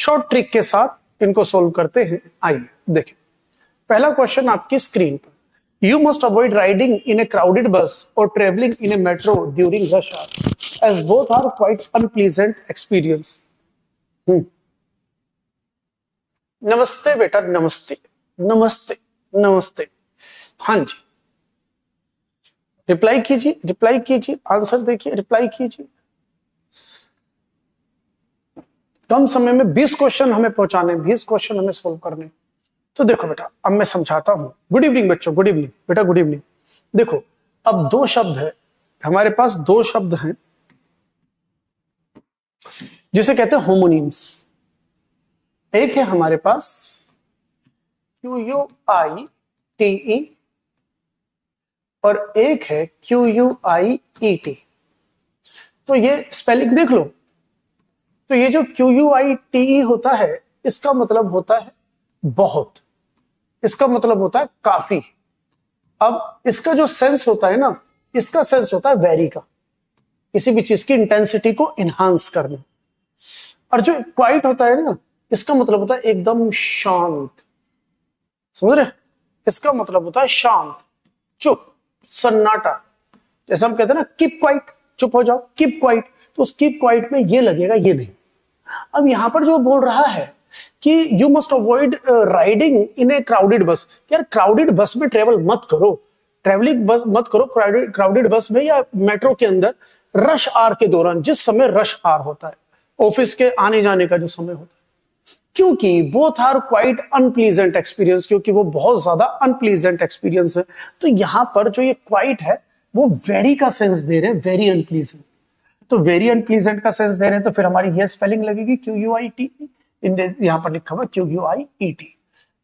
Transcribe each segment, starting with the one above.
Short trick के साथ इनको सोल्व करते हैं। आइए देखें, पहला क्वेश्चन आपकी स्क्रीन पर। You must avoid riding in a crowded bus or traveling in a metro during rush hour, as both are quite unpleasant experience. नमस्ते बेटा, नमस्ते नमस्ते नमस्ते। हाँ जी, रिप्लाई कीजिए, आंसर देखिए, रिप्लाई कीजिए। कम समय में 20 क्वेश्चन हमें पहुंचाने, 20 क्वेश्चन हमें सोल्व करने। तो देखो बेटा, अब मैं समझाता हूं। गुड इवनिंग बच्चों, गुड इवनिंग बेटा, गुड इवनिंग। देखो, अब दो शब्द है हमारे पास, दो शब्द हैं जिसे कहते हैं होमोनिम्स। एक है हमारे पास QUITE और एक है QUIET। तो ये स्पेलिंग देख लो। तो ये जो QUITE होता है, इसका मतलब होता है बहुत, इसका मतलब होता है काफी। अब इसका जो सेंस होता है ना, इसका सेंस होता है वेरी का, किसी भी चीज की इंटेंसिटी को इनहांस करना। और जो क्वाइट होता है ना, इसका मतलब होता है एकदम शांत। समझ रहे? इसका मतलब होता है शांत, चुप, सन्नाटा। जैसे हम कहते हैं ना कीप क्वाइट, चुप हो जाओ, कीप क्वाइट। तो उस कीप क्वाइट में ये लगेगा, ये नहीं। अब यहां पर जो बोल रहा है कि you must avoid riding in A crowded बस। यार क्राउडेड बस में ट्रेवल मत करो, ट्रेवलिंग बस मत करो क्राउडेड बस में या मेट्रो के अंदर रश आवर के दौरान, जिस समय रश आवर होता है, ऑफिस के आने जाने का जो समय होता है। क्योंकि both are quite unpleasant experience, क्योंकि वो बहुत ज्यादा अनप्लीजेंट एक्सपीरियंस है। तो यहां पर जो ये क्वाइट है वो वेरी का सेंस दे रहे हैं, वेरी अनप्लीजेंट। तो वेरी अनप्लीजेंट का सेंस दे रहे हैं, तो फिर हमारी ये स्पेलिंग लगेगी QUITE। यहां पर लिखा हुआ QUIET,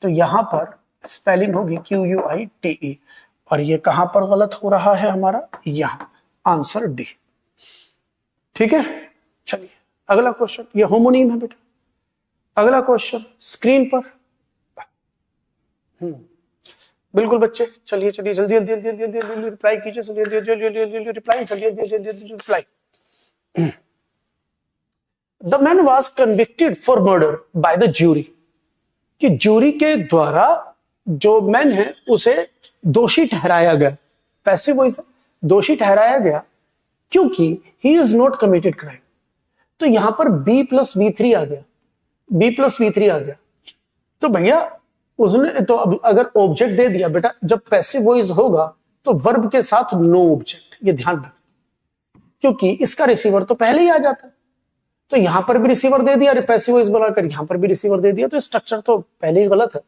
तो यहां पर स्पेलिंग होगी QUITE। और ये कहां पर गलत हो रहा है हमारा? यहां, आंसर डी। ठीक है, चलिए अगला क्वेश्चन। ये होमोनीम है बेटा। अगला क्वेश्चन स्क्रीन पर। बिल्कुल बच्चे, चलिए जल्दी जल्दी रिप्लाई कीजिए, जल्दी रिप्लाई, जल्दी reply. The man was convicted for murder by the jury। कि जूरी के द्वारा जो मैन है उसे दोषी ठहराया गया, पैसिव वॉइस है, दोषी ठहराया गया क्योंकि he is not committed crime। तो यहां पर B+V3 आ गया, B+V3 आ गया। तो भैया उसने तो अब अगर ऑब्जेक्ट दे दिया बेटा, जब पैसिव वॉइस होगा तो वर्ब के साथ नो ऑब्जेक्ट, ये ध्यान रखना, क्योंकि इसका रिसीवर तो पहले ही आ जाता है। तो यहां पर भी रिसीवर दे दिया, पैसिव वॉइस बनाकर यहां पर भी रिसीवर दे दिया, तो स्ट्रक्चर तो पहले ही गलत है।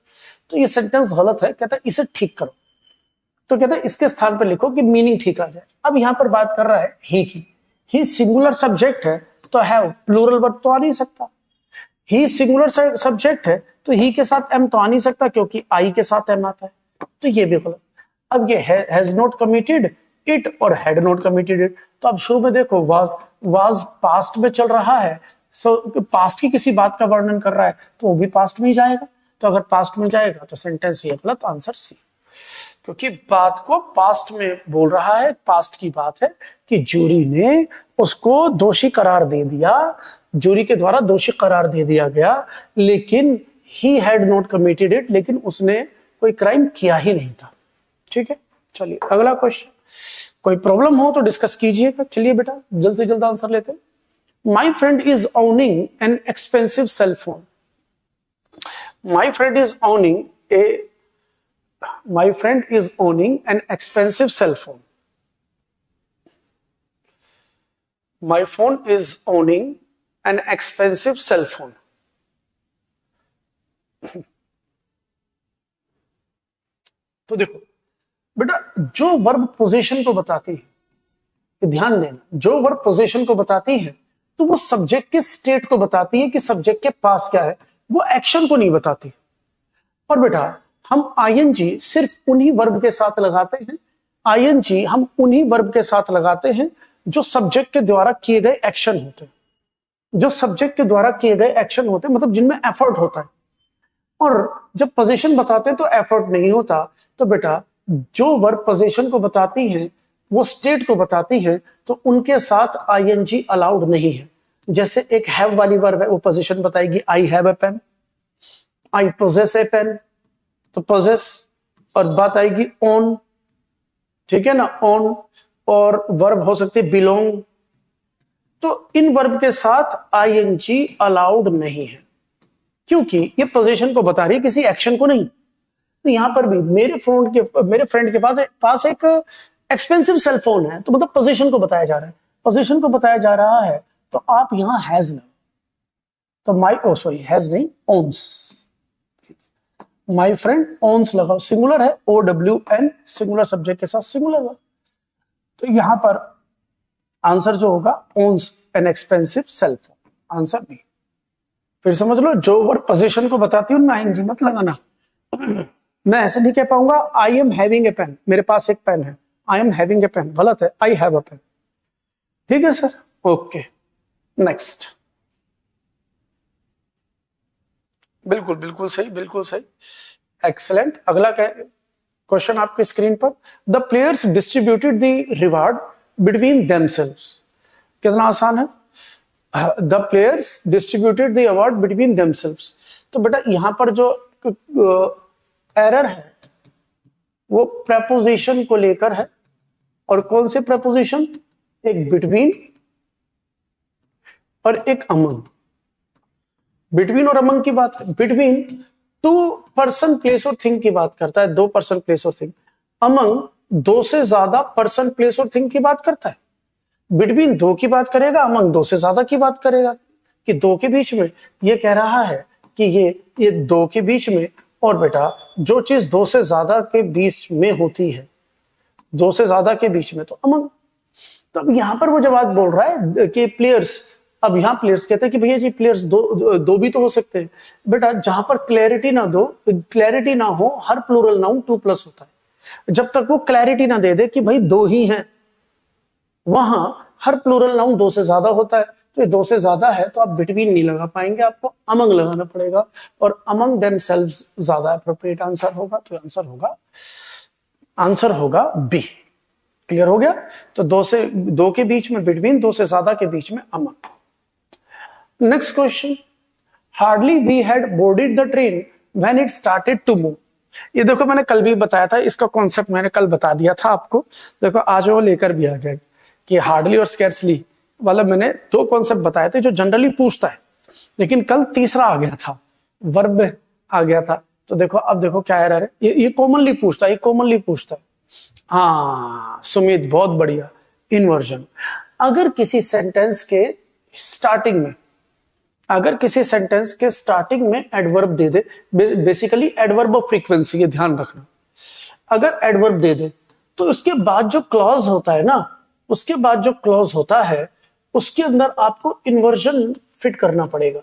तो ये सेंटेंस गलत है। कहता है इसे ठीक करो। तो कहता है इसके स्थान पर लिखो कि मीनिंग ठीक आ जाए। अब यहां पर बात कर रहा है ही की। ही सिंगुलर सब्जेक्ट है तो हैव, प्लूरल वर्ब तो आ नहीं सकता। ही सिंगुलर सब्जेक्ट है तो ही के साथ एम तो आ नहीं सकता, क्योंकि आई के साथ एम आता है। तो ये भी गलत। अब ये हैज नॉट कमिटेड इट और हैड नॉट कमिटेड इट। तो अब शुरू में देखो वाज पास्ट में चल रहा है, सो पास्ट की किसी बात का वर्णन कर रहा है तो वो भी पास्ट में ही जाएगा। तो अगर पास्ट में जाएगा तो सेंटेंस ये गलत, आंसर सी। क्योंकि बात को पास्ट में बोल रहा है, पास्ट की बात है कि जूरी ने उसको दोषी करार दे दिया, जूरी के द्वारा दोषी करार दे दिया गया, लेकिन he had not committed it, लेकिन उसने कोई क्राइम किया ही नहीं था। ठीक है, चलिए अगला क्वेश्चन। कोई प्रॉब्लम हो तो डिस्कस कीजिएगा। चलिए बेटा जल्द से जल्द आंसर लेते हैं। My friend is owning an expensive cell phone. My friend is owning an expensive cell phone. My phone is owning an expensive cell phone. तो देखो बेटा, जो वर्ब पोजीशन को बताती है, ध्यान देना, जो वर्ब पोजीशन को बताती है तो वो सब्जेक्ट के स्टेट को बताती है कि सब्जेक्ट के पास क्या है, वो एक्शन को नहीं बताती। और बेटा हम आईएनजी सिर्फ उन्हीं वर्ब के साथ लगाते हैं, आईएनजी हम उन्हीं वर्ब के साथ लगाते हैं जो सब्जेक्ट के द्वारा किए गए एक्शन होते हैं, जो सब्जेक्ट के द्वारा किए गए एक्शन होते हैं, मतलब जिनमें एफर्ट होता है। और जब पोजीशन बताते हैं तो एफर्ट नहीं होता। तो बेटा जो वर्ब पोजीशन को बताती है, वो स्टेट को बताती है, तो उनके साथ आईएनजी अलाउड नहीं है। जैसे एक हैव वाली वर्ब है, वो पोजीशन बताएगी, I have a pen, I possess a pen, तो पोजेस, और बात आएगी ओन, ठीक है ना, ओन, और वर्ब हो सकती है बिलोंग। तो इन वर्ब के साथ आईएनजी अलाउड नहीं है, क्योंकि ये पोजीशन को बता रही है, किसी एक्शन को नहीं। तो यहां पर भी मेरे फ्रेंड के पास एक एक्सपेंसिव सेल फोन है, तो मतलब पोजीशन को बताया जा रहा है, पोजीशन को बताया जा रहा है, तो आप यहां हैज ना, तो हैज नहीं, ओन्स, माई फ्रेंड ओन्स लगाओ, सिंगुलर है, OWN, सिंगुलर सब्जेक्ट के साथ सिंगुलर वर्ब। तो यहां पर आंसर जो होगा, owns an expensive cell phone, answer B. फिर समझ लो, जो वर्ब पोजीशन को बताती हूं, मैं आईएनजी मत लगाना। मैं ऐसे नहीं कह पाऊंगा I am having a pen, मेरे पास एक पेन है, I am having a pen, गलत है, आई हैव अ पेन। ठीक है सर, ओके, नेक्स्ट। बिल्कुल बिल्कुल सही, बिल्कुल सही, एक्सलेंट। अगला क्वेश्चन आपके स्क्रीन पर, the players distributed the reward between themselves. कितना आसान है, the players distributed the award between themselves. तो बेटा यहां पर जो एरर है वो प्रेपोजिशन को लेकर है, और कौन से प्रेपोजिशन, एक बिटवीन और एक अमंग। बिटवीन और अमंग की बात है, बिटवीन टू पर्सन प्लेस और थिंग की बात करता है, दो पर्सन प्लेस और थिंग। अमंग दो से ज्यादा पर्सन प्लेस और थिंग की बात करता है। बिटवीन दो की बात करेगा, अमंग दो से ज्यादा की बात करेगा, कि दो के बीच में। ये कह रहा है कि ये दो के बीच में, और बेटा जो चीज दो से ज्यादा के बीच में होती है, दो से ज्यादा के बीच में, तो अमंग। तो अब यहां पर वो जवाब बोल रहा है कि प्लेयर्स, अब यहां प्लेयर्स कहते हैं कि भैया जी प्लेयर्स दो भी तो हो सकते हैं। बेटा जहां पर क्लैरिटी ना हो, हर प्लूरल नाउन 2+ होता है। जब तक वो क्लैरिटी ना दे दे कि भाई दो ही हैं, वहां हर प्लूरल नाउन दो से ज्यादा होता है। तो ये दो से ज्यादा है, तो आप बिटवीन नहीं लगा पाएंगे, आपको अमंग लगाना पड़ेगा, और अमंग देमसेल्व्स ज्यादा एप्रोप्रिएट आंसर होगा। तो आंसर होगा बी। क्लियर हो गया? तो दो के बीच में बिटवीन, दो से ज्यादा के बीच में among. Next question, hardly we had boarded the train when it started to move. ये देखो मैंने कल भी बताया था, इसका कॉन्सेप्ट मैंने कल बता दिया था आपको। देखो आज वो लेकर भी आ गया कि हार्डली और स्कैर्सली वाला मैंने दो कॉन्सेप्ट बताए थे जो जनरली पूछता है, लेकिन कल तीसरा आ गया था, वर्ब आ गया था। तो देखो अब देखो क्या एरर है, ये कॉमनली पूछता है, हाँ सुमित बहुत बढ़िया, इन्वर्जन। अगर किसी सेंटेंस के स्टार्टिंग में adverb they they, basically adverb of frequency, ये ध्यान रखना। अगर एडवर्ब दे दे तो उसके बाद जो क्लॉज होता है ना, उसके अंदर आपको इन्वर्जन फिट करना पड़ेगा।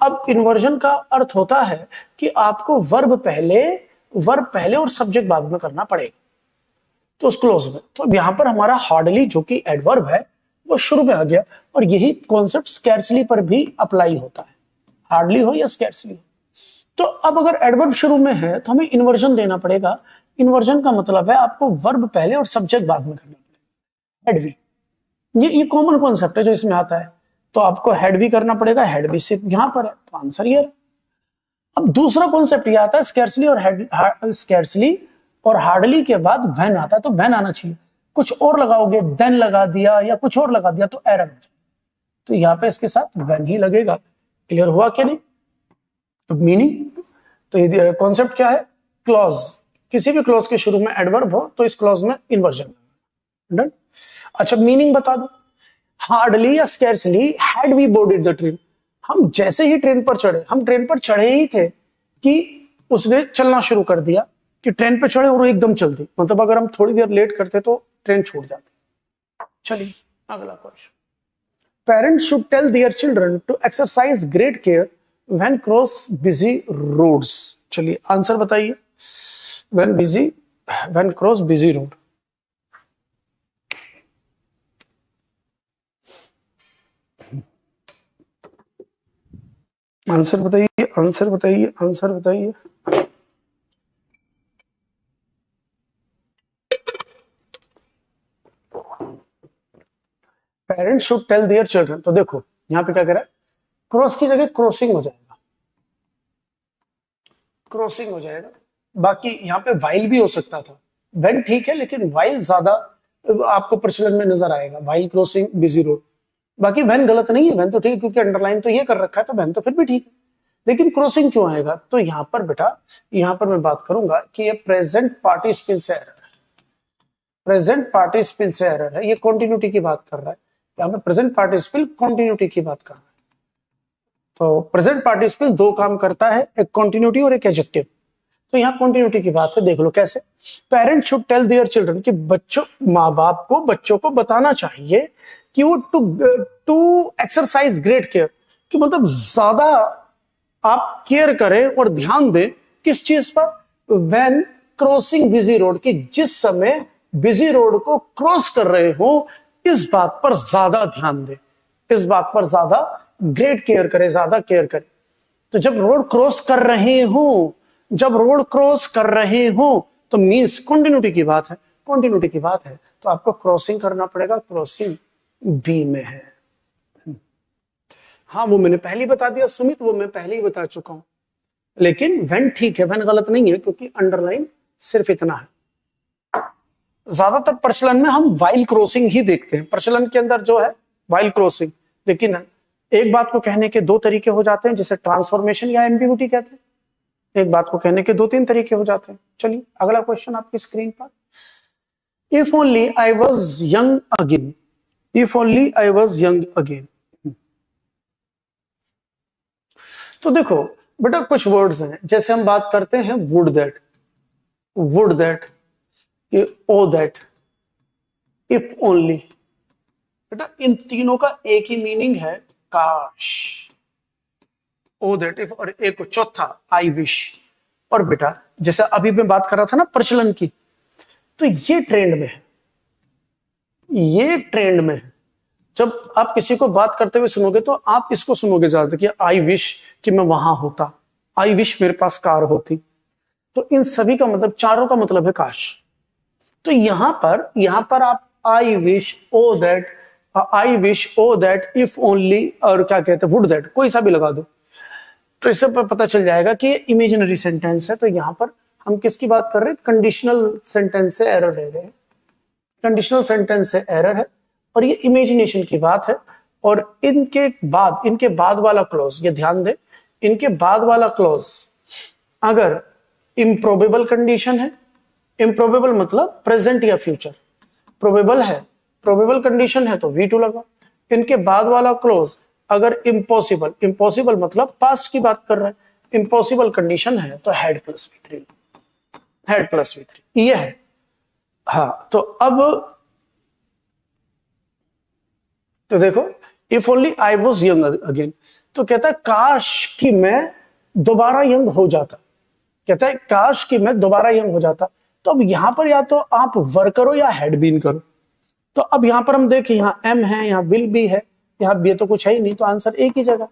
अब इन्वर्जन का अर्थ होता है कि आपको वर्ब पहले और सब्जेक्ट बाद में करना पड़ेगा, तो उस क्लॉज में। तो यहां पर हमारा हार्डली जो कि एडवर्ब है वो शुरू में आ गया, और यही कॉन्सेप्ट स्कैर्सली पर भी अप्लाई होता है, हार्डली हो या स्कैर्सली हो। तो अब अगर एडवर्ब शुरू में है तो हमें इन्वर्जन देना पड़ेगा। इन्वर्जन का मतलब है आपको वर्ब पहले और सब्जेक्ट बाद में करना पड़ेगा, हेड भी। ये कॉमन कॉन्सेप्ट है जो इसमें आता है, तो आपको हेड भी करना पड़ेगा, हेड भी सिर्फ यहां पर है, तो आंसर ये। अब दूसरा कॉन्सेप्ट ये आता है, स्कैर्सली और हार्डली के बाद व्हेन आता है, तो व्हेन आना चाहिए। कुछ और लगाओगे, देन लगा दिया या कुछ और लगा दिया तो एरर हो जाए, तो यहां पे इसके साथ व्हेन ही लगेगा। क्लियर हुआ क्या नहीं? तो मीनिंग, तो ये कॉन्सेप्ट क्या है, क्लॉज, किसी भी क्लॉज के शुरू में एडवर्ब हो तो इस क्लॉज में इन्वर्जन। डन? अच्छा मीनिंग बता दो, हार्डली या scarcely had we boarded the train. हम जैसे ही ट्रेन पर चढ़े, हम ट्रेन पर चढ़े ही थे कि उसने चलना शुरू कर दिया, कि ट्रेन पे चढ़े और वो एकदम चलती, मतलब अगर हम थोड़ी देर लेट करते तो ट्रेन छूट जाती। चलिए अगला question, parents should tell their children to exercise great care when cross busy roads. चलिए आंसर बताइए, when cross busy road. Answer बताइए। Parents should tell their children, तो देखो यहां पे क्या कह रहा है, क्रॉस की जगह क्रॉसिंग हो जाएगा, क्रॉसिंग हो जाएगा। बाकी यहाँ पे वाइल भी हो सकता था, वेन ठीक है, लेकिन वाइल ज्यादा आपको प्रचलन में नजर आएगा, वाइल क्रॉसिंग बिजी रोड। बाकी वेन गलत नहीं है, वेन तो ठीक है, क्योंकि अंडरलाइन तो ये कर रखा है, तो वेन तो फिर भी ठीक है, लेकिन क्रॉसिंग क्यों आएगा? तो यहां पर बेटा, यहां पर मैं बात करूंगा कि ये प्रेजेंट पार्टिसिपल से एरर है, प्रेजेंट पार्टिसिपल से एरर है, ये कॉन्टिन्यूटी की बात कर रहा है, यहां पे प्रेजेंट पार्टिसिपल कॉन्टिन्यूटी की बात कर रहा है। तो प्रेजेंट पार्टिसिपल दो काम करता है, एक कॉन्टिन्यूटी और एक एडजेक्टिव। तो यहाँ कॉन्टिन्यूटी की बात है, देख लो कैसे। Parent should tell their children, कि बच्चों, माँ बाप को बच्चों को बताना चाहिए कि वो टू एक्सरसाइज ग्रेट केयर, कि मतलब ज्यादा आप केयर करें और ध्यान दें किस चीज पर, व्हेन क्रॉसिंग बिजी रोड, की जिस समय बिजी रोड को क्रॉस कर रहे हो इस बात पर ज्यादा ध्यान दें, इस बात पर ज्यादा ग्रेट केयर करें, ज्यादा केयर करें। तो जब रोड क्रॉस कर रहे हो, जब रोड क्रॉस कर रहे हो तो मींस कॉन्टिन्यूटी की बात है, कॉन्टिन्यूटी की बात है, तो आपको क्रॉसिंग करना पड़ेगा, क्रॉसिंग बी में है। हाँ वो मैंने पहले ही बता दिया सुमित, वो मैं पहले ही बता चुका हूं, लेकिन वेन ठीक है, वेन गलत नहीं है, क्योंकि अंडरलाइन सिर्फ इतना है। ज्यादातर प्रचलन में हम वाइल क्रॉसिंग ही देखते हैं, प्रचलन के अंदर जो है वाइल क्रॉसिंग, लेकिन एक बात को कहने के दो तरीके हो जाते हैं, जिसे ट्रांसफॉर्मेशन या एम्बिगुइटी कहते हैं, एक बात को कहने के दो तीन तरीके हो जाते हैं। चलिए अगला क्वेश्चन आपकी स्क्रीन पर, if only I was young again, if only I was young again. तो देखो बेटा कुछ वर्ड्स हैं, जैसे हम बात करते हैं would that, would that, o that, if only, बेटा इन तीनों का एक ही मीनिंग है, काश। ओ दैट, इफ, और एक चौथा आई विश। और बेटा जैसे अभी मैं बात कर रहा था ना प्रचलन की, तो ये ट्रेंड में है, ये ट्रेंड में है। जब आप किसी को बात करते हुए सुनोगे तो आप इसको सुनोगे ज्यादा, कि आई विश कि मैं वहां होता, आई विश मेरे पास कार होती। तो इन सभी का मतलब, चारों का मतलब है काश। तो यहां पर आप I wish o that, I wish o that, if only, और क्या कहते हैं वुड दैट, कोई सा भी लगा दो, तो इससे पता चल जाएगा कि ये इमेजिनरी सेंटेंस है। तो यहां पर हम किसकी बात कर रहे हैं, कंडीशनल सेंटेंस से एरर ले रहे हैं, कंडीशनल सेंटेंस से एरर है, और ये इमेजिनेशन की बात है। और इनके बाद वाला क्लॉज, ये ध्यान दे, इनके बाद वाला क्लॉज अगर इम्प्रोबेबल कंडीशन है, इम्प्रोबेबल मतलब प्रेजेंट या फ्यूचर, प्रोबेबल है, प्रोबेबल कंडीशन है तो V2 लगा। इनके बाद वाला क्लॉज अगर इम्पॉसिबल, इम्पॉसिबल मतलब पास्ट की बात कर रहे हैं, इम्पॉसिबल कंडीशन है तो head plus V3, head plus V3 ये है। हाँ तो अब तो देखो, if only I was young again, तो कहता है काश कि मैं दोबारा यंग हो जाता, कहता है काश कि मैं दोबारा यंग हो जाता। तो अब यहां पर या तो आप वर करो या हैड बीन करो। तो अब यहां पर हम देखें, यहाँ एम है, यहाँ विल भी है, यहाँ बी तो कुछ है ही नहीं, तो आंसर एक ही जगह,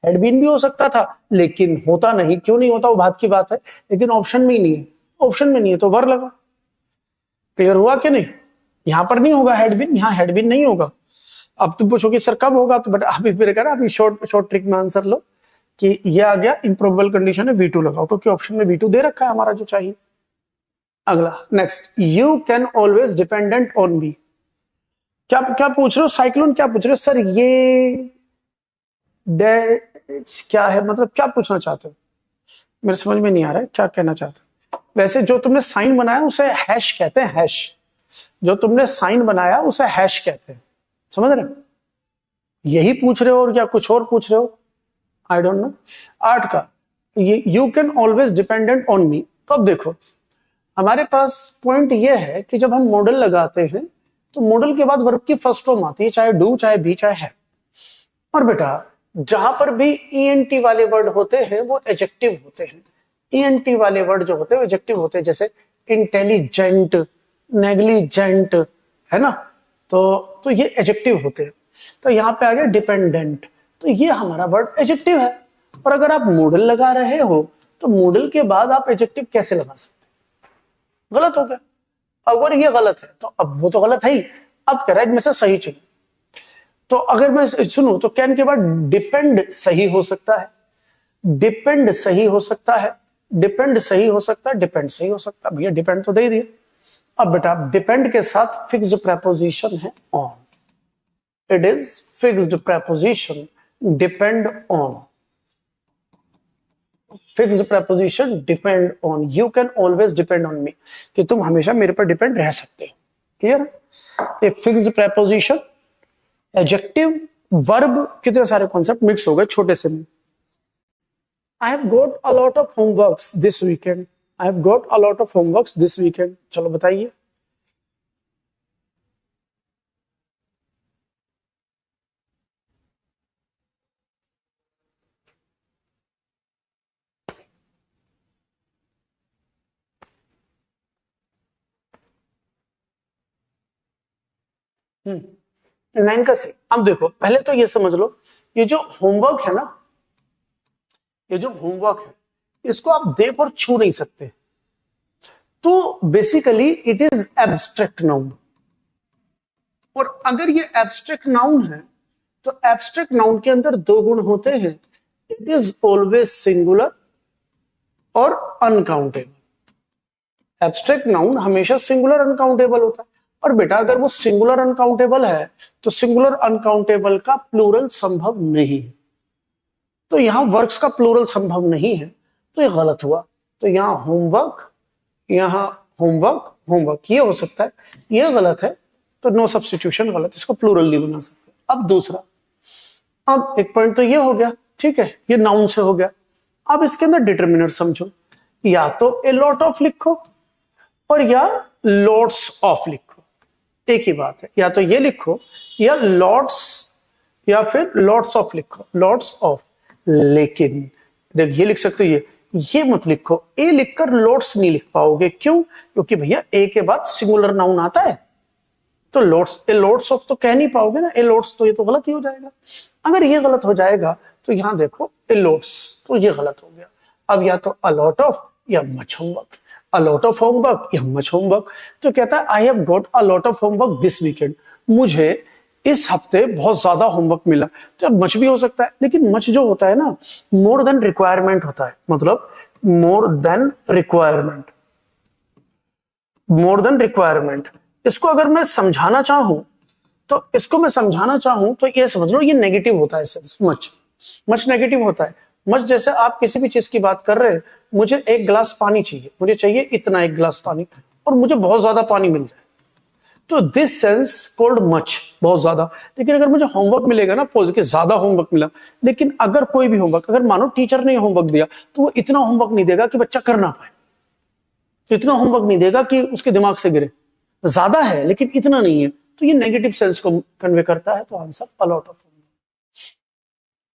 हैड बीन भी हो सकता था, लेकिन होता नहीं, क्यों नहीं होता वो बात की बात है, लेकिन ऑप्शन में ही नहीं है, ऑप्शन में नहीं है तो वर लगा। क्लियर हुआ कि नहीं? यहां पर नहीं होगा हैड बीन, यहाँ हैड बीन नहीं होगा। अब तुम पूछोगे सर कब होगा, तो बट अभी फिर करा, अभी शॉर्ट ट्रिक में आंसर लो कि ये आ गया इम्प्रोबेबल कंडीशन है, V2 लगाओ, क्योंकि ऑप्शन में V2 दे रखा है हमारा जो चाहिए। अगला next, you can always dependent on me. क्या क्या पूछ रहे हो साइक्लोन, क्या पूछ रहे हो सर, ये क्या है, मतलब क्या पूछना चाहते हो, मेरे समझ में नहीं आ रहा है क्या कहना चाहते हो। वैसे जो तुमने साइन बनाया उसे हैश कहते हैं, हैश, जो तुमने साइन बनाया उसे हैश कहते हैं, समझ रहे हो? यही पूछ रहे हो और या कुछ और पूछ रहे हो, आई डोंट नो। 8 का, you can always dependent on me. तो अब देखो हमारे पास पॉइंट ये है कि जब हम मॉडल लगाते हैं तो मॉडल के बाद वर्ब की फर्स्ट फॉर्म आती है, चाहे डू, चाहे बी, चाहे है। और बेटा जहां पर भी ईएनटी वाले वर्ड होते हैं वो एडजेक्टिव होते हैं, ईएनटी वाले वर्ड जो होते हैं वो एडजेक्टिव होते हैं, जैसे इंटेलिजेंट, नेग्लिजेंट, है ना, तो ये एडजेक्टिव होते हैं। तो यहाँ पे आ गया डिपेंडेंट, तो ये हमारा वर्ड एडजेक्टिव है। और अगर आप मॉडल लगा रहे हो तो मॉडल के बाद आप एडजेक्टिव कैसे लगा सकते? गलत हो गया। अगर ये गलत है तो अब वो तो गलत है ही, अब कह रहा है इनमें से सही चुनो। तो अगर मैं सुनूं तो कैन के बाद डिपेंड सही हो सकता है, डिपेंड सही हो सकता है, डिपेंड सही हो सकता है, डिपेंड सही हो सकता है। भैया डिपेंड तो दे दिए। अब बेटा डिपेंड के साथ फिक्स्ड प्रेपोजिशन है on, it is fixed preposition depend on, fixed preposition depend on, you can always depend on me, कि तुम हमेशा मेरे पर डिपेंड रह सकते हो। क्लियर? ये फिक्स्ड प्रेपोजिशन, एडजेक्टिव, वर्ब, कितने सारे कॉन्सेप्ट मिक्स हो गए छोटे से में। I have got a lot of homeworks this weekend. I have got a lot of homeworks this weekend. चलो बताइए। नाइन का सी। अब देखो पहले तो ये समझ लो, ये जो होमवर्क है ना, ये जो होमवर्क है इसको आप देख और छू नहीं सकते, तो basically it is abstract noun. और अगर ये एब्स्ट्रैक्ट नाउन है तो एब्स्ट्रैक्ट नाउन के अंदर दो गुण होते हैं, इट इज ऑलवेज सिंगुलर और अनकाउंटेबल। एब्स्ट्रैक्ट नाउन हमेशा सिंगुलर अनकाउंटेबल होता है। और बेटा अगर वो सिंगुलर अनकाउंटेबल है तो सिंगुलर अनकाउंटेबल का प्लूरल संभव नहीं है, तो यहां वर्क्स का प्लूरल संभव नहीं है, तो ये गलत हुआ। तो यहां होमवर्क, यहां होमवर्क, होमवर्क ये हो सकता है, ये गलत है, तो नो सब्स्टिट्यूशन गलत, इसको प्लूरल नहीं बना सकते। अब दूसरा, अब एक पॉइंट तो ये हो गया, ठीक है, ये नाउन से हो गया। अब इसके अंदर डिटर्मिनर समझो, या तो ए लॉट ऑफ लिखो और या लॉट्स ऑफ लिखो, एक ही बात है, या तो ये लिखो या लॉट्स या फिर लॉट्स ऑफ लिखो, लॉट्स ऑफ। लेकिन देख ये लिख सकते हो, ये मत लिखो, ए लिखकर लॉट्स नहीं लिख पाओगे। क्यों? क्योंकि भैया ए के बाद सिंगुलर नाउन आता है, तो लॉट्स, ए लॉट्स ऑफ तो कह नहीं पाओगे ना, ए लॉट्स, तो ये तो गलत ही हो जाएगा। अगर ये गलत हो जाएगा तो यहां देखो ए लॉट्स, तो ये गलत हो गया। अब या तो अ लॉट ऑफ या much homework, a lot of homework या मच होमवर्क। तो कहता है I have got a lot of homework this weekend, मुझे इस हफ्ते बहुत ज्यादा होमवर्क मिला। तो अब मच भी हो सकता है, लेकिन मच जो होता है ना, मोर देन रिक्वायरमेंट होता है, मतलब more than requirement, more than requirement. इसको अगर मैं समझाना चाहूं तो इसको मैं समझाना चाहूं तो ये समझ लो, ये नेगेटिव होता है सेंस, मच, मच नेगेटिव होता है। मच जैसे आप किसी भी चीज की बात कर रहे हैं, मुझे एक गिलास पानी चाहिए, मुझे चाहिए इतना एक गिलास पानी, और मुझे बहुत ज्यादा पानी मिल जाए, तो दिस सेंस कॉल्ड मच, बहुत ज्यादा। लेकिन अगर मुझे होमवर्क मिलेगा ना, पोज के ज्यादा होमवर्क मिला, लेकिन अगर कोई भी होमवर्क, अगर मानो टीचर ने होमवर्क दिया तो वो इतना होमवर्क नहीं देगा कि बच्चा कर ना पाए, इतना होमवर्क नहीं देगा कि उसके दिमाग से गिरे, ज्यादा है लेकिन इतना नहीं है, तो ये नेगेटिव सेंस को कन्वे करता है। तो answer a lot of.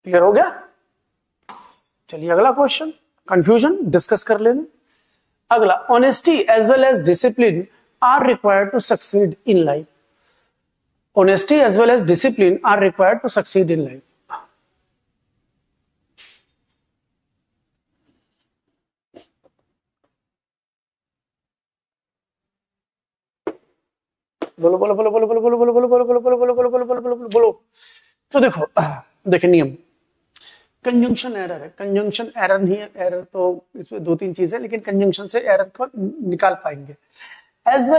Clear हो गया? चलिए अगला क्वेश्चन, कंफ्यूजन डिस्कस कर लेना। अगला, honesty as well as discipline are required to succeed in life. Honesty as well as discipline are required to succeed in life. बोलो बोलो बोलो बोलो बोलो बोलो बोलो बोलो बोलो बोलो बोलो बोलो बोलो बोलो बोलो बोलो बोलो बोलो। तो देखो, देखिए नियम, कंजंक्शन एरर है, कंजंक्शन एरर नहीं है, एरर तो इसमें दो तीन चीजें, लेकिन कंजंक्शन से एरर को निकाल पाएंगे। As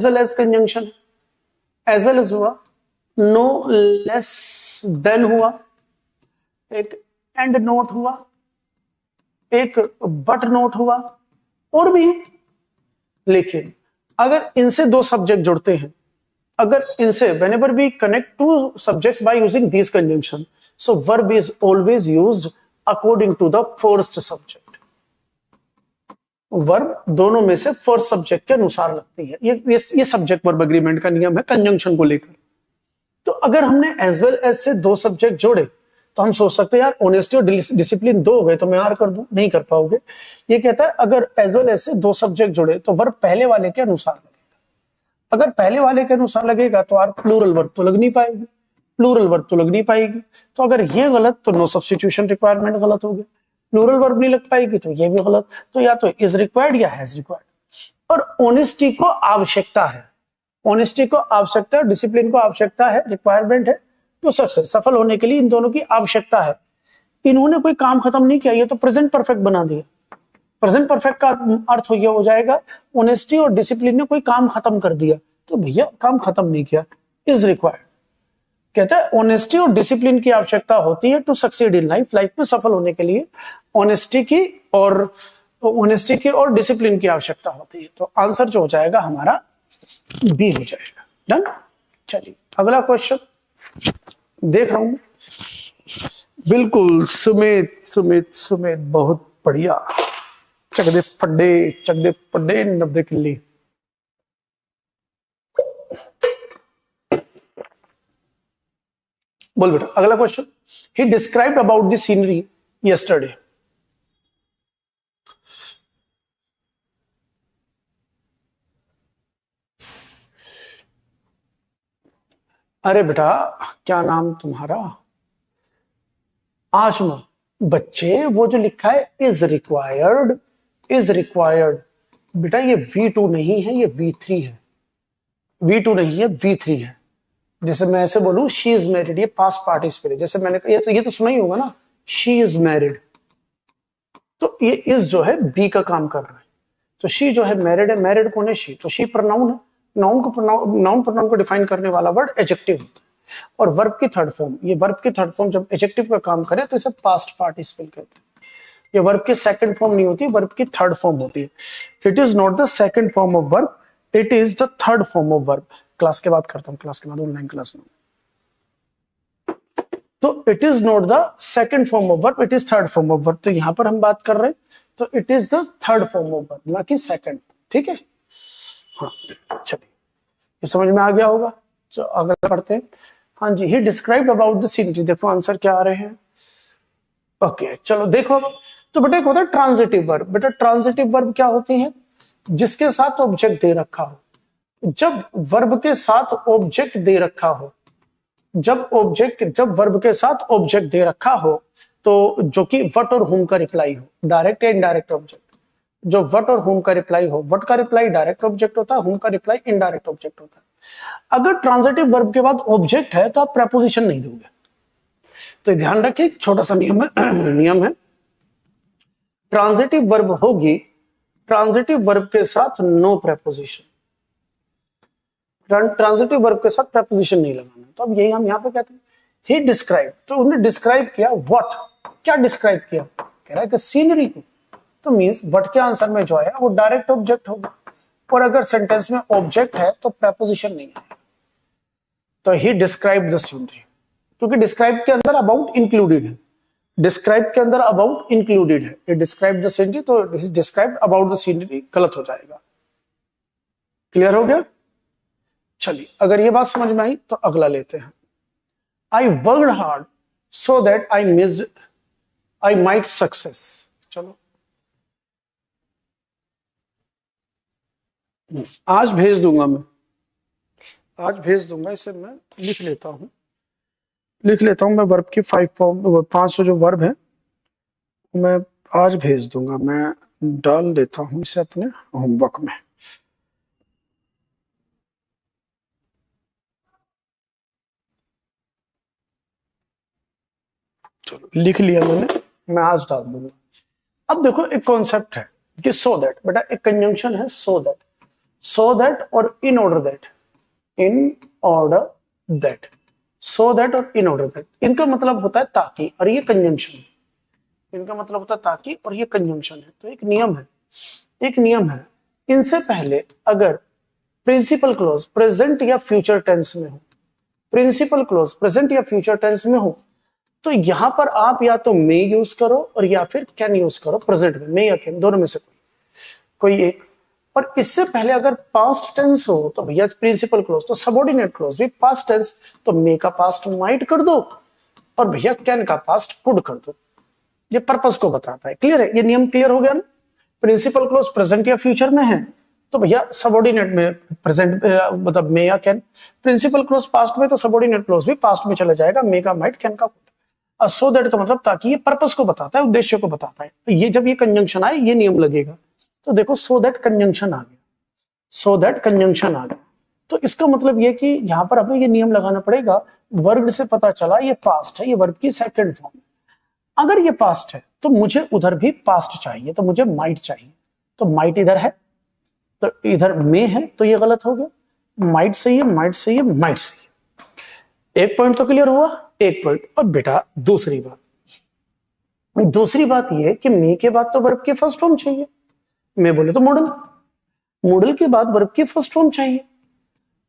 well as conjunction, as well as हुआ, नो लेस देन हुआ, एक एंड नोट हुआ, एक बट नोट हुआ, और भी। लेकिन अगर इनसे दो सब्जेक्ट जुड़ते हैं, अगर इनसे whenever we connect two subjects by using these conjunction, so verb is always used according to the first subject. Verb दोनों में से फर्स्ट सब्जेक्ट के अनुसार लगती है, ये सब्जेक्ट वर्ब एग्रीमेंट का नियम है कंजंक्शन को लेकर। तो अगर हमने एज वेल एज से दो सब्जेक्ट जोड़े तो हम सोच सकते हैं यार ऑनेस्टी और डिसिप्लिन दो हो गए तो मैं आर कर दूं, नहीं कर पाओगे। ये कहता है अगर एज वेल एज से दो सब्जेक्ट जोड़े तो वर्ब पहले वाले के अनुसार लगेगा। अगर पहले वाले के अनुसार लगेगा तो आर प्लूरल वर्ब तो लग नहीं पाएगी, प्लूरल वर्ब तो लग नहीं पाएगी। तो अगर ये गलत तो नो सब्स्टिट्यूशन रिक्वायरमेंट गलत हो गया, प्लूरल वर्ब नहीं लग पाएगी तो ये भी गलत। तो या तो इज रिक्वायर्ड या हैज रिक्वायर्ड। और ऑनेस्टी को आवश्यकता है, ऑनेस्टी को आवश्यकता, डिसिप्लिन को आवश्यकता है, रिक्वायरमेंट है टू सक्सेस, सफल होने के लिए इन दोनों की आवश्यकता है। इन्होंने कोई काम खत्म नहीं किया, ये तो प्रेजेंट परफेक्ट बना दिया। प्रेजेंट परफेक्ट का अर्थ हो जाएगा ऑनेस्टी और डिसिप्लिन ने कोई काम खत्म कर दिया, तो भैया काम खत्म नहीं किया, इज रिक्वायर्ड। कहता है ऑनेस्टी और डिसिप्लिन की आवश्यकता होती है to succeed in life, life में सफल होने के लिए ऑनेस्टी की और डिसिप्लिन की आवश्यकता होती है। तो आंसर जो हो जाएगा हमारा बी हो जाएगा। डन। चलिए अगला क्वेश्चन देख रहा हूं। बिल्कुल सुमित सुमित सुमित, बहुत बढ़िया। चक दे फड्डे 90 किल्ली। बोल बेटा अगला question. He described about the scenery yesterday. अरे बेटा क्या नाम तुम्हारा? आशमा। बच्चे वो जो लिखा है इज रिक्वायर्ड, इज रिक्वायर्ड, बेटा ये V2 नहीं है, ये V3 है। V2 नहीं है, V3 है। जैसे मैं ऐसे बोलूं शी इज मैरिड, ये पास्ट पार्टिसिपल है। जैसे मैंने ये तो सुना ही होगा ना, शी इज मैरिड, तो ये इज जो है बी का काम कर रहा है। तो शी जो है मैरिड है, मैरिड कौन है? शी। तो शी प्रोनाउन है, नाउन प्रोनाउन को डिफाइन करने वाला वर्ड एडजेक्टिव होता है। और वर्ब की थर्ड फॉर्म, ये वर्ब की थर्ड फॉर्म जब एडजेक्टिव का काम करे तो इसे पास्ट पार्टिसिपल कहते हैं। ये वर्ब की सेकंड फॉर्म नहीं होती, वर्ब की थर्ड फॉर्म होती है। It is not the second form of verb, it is the third form of verb. Class के बाद करता हूं, क्लास के बाद ऑनलाइन क्लास में। तो it is not the second form of verb, it is third form of verb. तो यहां पर हम बात कर रहे हैं तो it is the third form of verb, ना कि सेकंड। ठीक है, हाँ चलिए ये समझ में आ गया होगा। तो अगला पढ़ते हैं। हाँ जी, he described about the scenery. देखो आंसर क्या आ रहे हैं। ओके चलो देखो, तो बेटा एक होता है ट्रांजिटिव वर्ब। बेटा ट्रांजिटिव वर्ब क्या होती है? जिसके साथ ऑब्जेक्ट दे रखा हो। जब वर्ब के साथ ऑब्जेक्ट दे रखा हो, जब वर्ब के साथ ऑब्जेक्ट दे रखा हो, तो जो कि वट और हुम का रिप्लाई हो, डायरेक्ट या इनडायरेक्ट ऑब्जेक्ट। जो वट और हुम का रिप्लाई हो, वट का रिप्लाई डायरेक्ट ऑब्जेक्ट होता है, हुम का रिप्लाई इनडायरेक्ट ऑब्जेक्ट होता है। अगर ट्रांजिटिव वर्ब के बाद ऑब्जेक्ट है तो आप प्रेपोजिशन नहीं दोगे। तो ध्यान रखिए, छोटा सा नियम है नियम है, ट्रांजिटिव वर्ब होगी, ट्रांजिटिव वर्ब के साथ नो प्रेपोजिशन, ट्रांजिटिव वर्ब के साथ प्रेपोजिशन नहीं लगाना। तो अब यही हम यहाँ पे कहते हैं ही डिस्क्राइब। तो उन्होंने डिस्क्राइब किया व्हाट, क्या डिस्क्राइब किया? कह रहा है कि सीनरी को। तो मींस व्हाट के आंसर में जो आया वो डायरेक्ट ऑब्जेक्ट होगा, और अगर सेंटेंस में ऑब्जेक्ट है तो प्रेपोजिशन नहीं आएगा। तो ही डिस्क्राइब द सीनरी, क्योंकि डिस्क्राइब के अंदर अबाउट इंक्लूडेड है, डिस्क्राइब के अंदर अबाउट इंक्लूडेड है। ये डिस्क्राइब द सीनरी, तो डिस्क्राइब अबाउट द सीनरी गलत हो जाएगा। क्लियर हो गया? चलिए अगर ये बात समझ में आई तो अगला लेते हैं। I worked hard so that I might success. चलो आज भेज दूंगा, मैं आज भेज दूंगा। इसे मैं लिख लेता हूं मैं वर्ब की 500 जो वर्ब है मैं आज भेज दूंगा। मैं डाल देता हूं इसे अपने होमवर्क में। चलो लिख लिया मैंने, मैं आज डाल दूंगा। अब देखो एक कॉन्सेप्ट है कि सो दैट। बेटा एक कंजंक्शन है सो दैट और in order that, so that और इन ऑर्डर दैट। इनका मतलब होता है ताकि, और ये कंजंक्शन है। इनका मतलब होता है ताकि और ये कंजंक्शन है। तो एक नियम है, इनसे पहले अगर प्रिंसिपल क्लोज प्रेजेंट या फ्यूचर टेंस में हो, प्रिंसिपल क्लोज प्रेजेंट या फ्यूचर टेंस में हो, तो यहां पर आप या तो मे यूज करो और या फिर कैन यूज करो। प्रेजेंट में मे या कैन, दोनों में से कोई एक। और इससे पहले अगर पास्ट टेंस हो तो भैया प्रिंसिपल क्लोज, तो सबऑर्डिनेट क्लोज भी पास्ट टेंस, तो मे का पास्ट माइट कर दो और भैया कैन का पास्ट कुड कर दो। ये पर्पस को बताता है। क्लियर है? ये नियम क्लियर हो गया ना? प्रिंसिपल क्लोज प्रेजेंट या फ्यूचर में है तो भैया सबऑर्डिनेट में प्रेजेंट मतलब मे या कैन। प्रिंसिपल क्लोज पास्ट में तो सबऑर्डिनेट क्लोज भी पास्ट में चला जाएगा, मे का माइट कैन का कुड। सो दैट का मतलब ताकि, ये पर्पस को बताता है, उद्देश्य को बताता है। तो ये जब ये कंजंक्शन आए ये नियम लगेगा। तो देखो सो दैट कंजंक्शन आ गया, सो दैट कंजंक्शन आ गया। तो इसका मतलब ये कि यहां पर हमें ये नियम लगाना पड़ेगा, वर्ग से पता चला ये पास्ट है, ये वर्ब की सेकंड फॉर्म। अगर ये पास्ट है तो मुझे उधर भी पास्ट चाहिए, तो मुझे माइट चाहिए। तो माइट इधर है, तो इधर में है, तो ये गलत हो गया। माइट सही है, माइट सही है, माइट सही है। एक पॉइंट तो क्लियर हुआ, एक पॉइंट। और बेटा दूसरी बात ये कि मे के बाद तो वर्ब की फर्स्ट फॉर्म चाहिए। मैं बोले तो मॉडल, मॉडल के बाद वर्ब की फर्स्ट फॉर्म चाहिए।